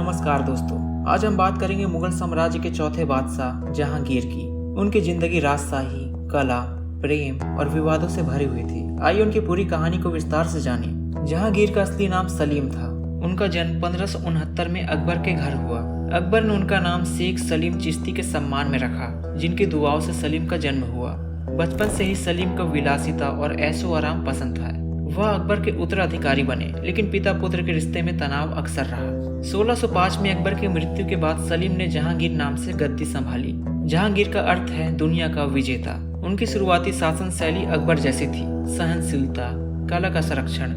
नमस्कार दोस्तों, आज हम बात करेंगे मुगल साम्राज्य के चौथे बादशाह जहांगीर की। उनकी जिंदगी राजशाही, कला, प्रेम और विवादों से भरी हुई थी। आइए उनकी पूरी कहानी को विस्तार से जानें। जहांगीर का असली नाम सलीम था। उनका जन्म 1569 में अकबर के घर हुआ। अकबर ने उनका नाम शेख सलीम चिश्ती के सम्मान में रखा, जिनकी दुआओं से सलीम का जन्म हुआ। बचपन से ही सलीम को विलासिता और ऐशो आराम पसंद था। वह अकबर के उत्तराधिकारी बने, लेकिन पिता पुत्र के रिश्ते में तनाव अक्सर रहा। 1605 में अकबर की मृत्यु के बाद सलीम ने जहांगीर नाम से गद्दी संभाली। जहांगीर का अर्थ है दुनिया का विजेता। उनकी शुरुआती शासन शैली अकबर जैसी थी, सहनशीलता, कला का संरक्षण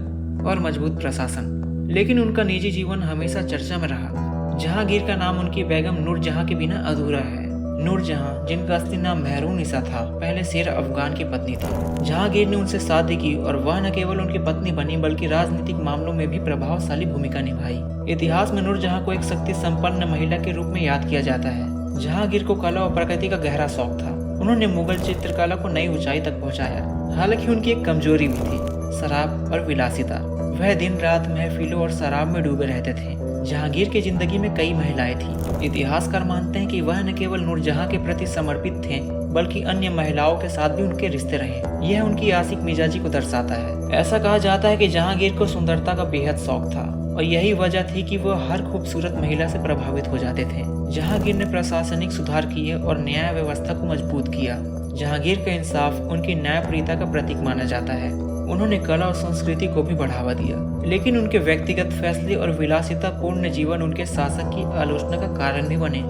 और मजबूत प्रशासन। लेकिन उनका निजी जीवन हमेशा चर्चा में रहा। जहांगीर का नाम उनकी बेगम नूरजहां के बिना अधूरा है। नूरजहां, जिनका असली नाम मेहरुनिसा था, पहले शेर अफगान की पत्नी थी। जहांगीर ने उनसे शादी की और वह न केवल उनकी पत्नी बनी बल्कि राजनीतिक मामलों में भी प्रभावशाली भूमिका निभाई। इतिहास में नूरजहां को एक शक्ति संपन्न महिला के रूप में याद किया जाता है। जहांगीर को कला और प्रकृति का गहरा शौक था। उन्होंने मुगल चित्रकला को नई ऊंचाई तक पहुंचाया। हालांकि उनकी एक कमजोरी भी थी, शराब और विलासिता। वह दिन रात महफिलों और शराब में डूबे रहते थे। जहांगीर की जिंदगी में कई महिलाएं थीं। इतिहासकार मानते हैं कि वह न केवल नूरजहां के प्रति समर्पित थे, बल्कि अन्य महिलाओं के साथ भी उनके रिश्ते रहे। यह उनकी आशिक मिजाजी को दर्शाता है। ऐसा कहा जाता है कि जहांगीर को सुंदरता का बेहद शौक था और यही वजह थी कि वह हर खूबसूरत महिला से प्रभावित हो जाते थे। जहांगीर ने प्रशासनिक सुधार किए और न्याय व्यवस्था को मजबूत किया। जहांगीर का इंसाफ उनकी न्यायप्रियता का प्रतीक माना जाता है। उन्होंने कला और संस्कृति को भी बढ़ावा दिया, लेकिन उनके व्यक्तिगत फैसले और विलासिता पूर्ण जीवन उनके शासक की आलोचना का कारण भी बने।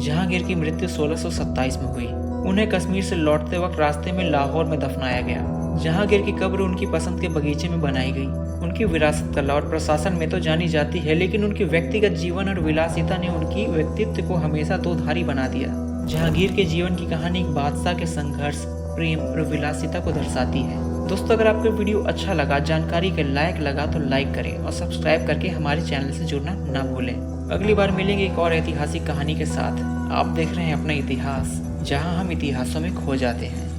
जहांगीर की मृत्यु 1627 में हुई। उन्हें कश्मीर से लौटते वक्त रास्ते में लाहौर में दफनाया गया। जहांगीर की कब्र उनकी पसंद के बगीचे में बनाई गई। उनकी विरासत कला और प्रशासन में तो जानी जाती है, लेकिन उनकी व्यक्तिगत जीवन और विलासिता ने उनकी व्यक्तित्व को हमेशा दोधारी बना दिया। जहांगीर के जीवन की कहानी एक बादशाह के संघर्ष, प्रेम और विलासिता को दर्शाती है। दोस्तों, अगर आपको वीडियो अच्छा लगा, जानकारी के लायक लगा तो लाइक करें और सब्सक्राइब करके हमारे चैनल से जुड़ना ना भूलें। अगली बार मिलेंगे एक और ऐतिहासिक कहानी के साथ। आप देख रहे हैं अपना इतिहास, जहां हम इतिहासों में खो जाते हैं।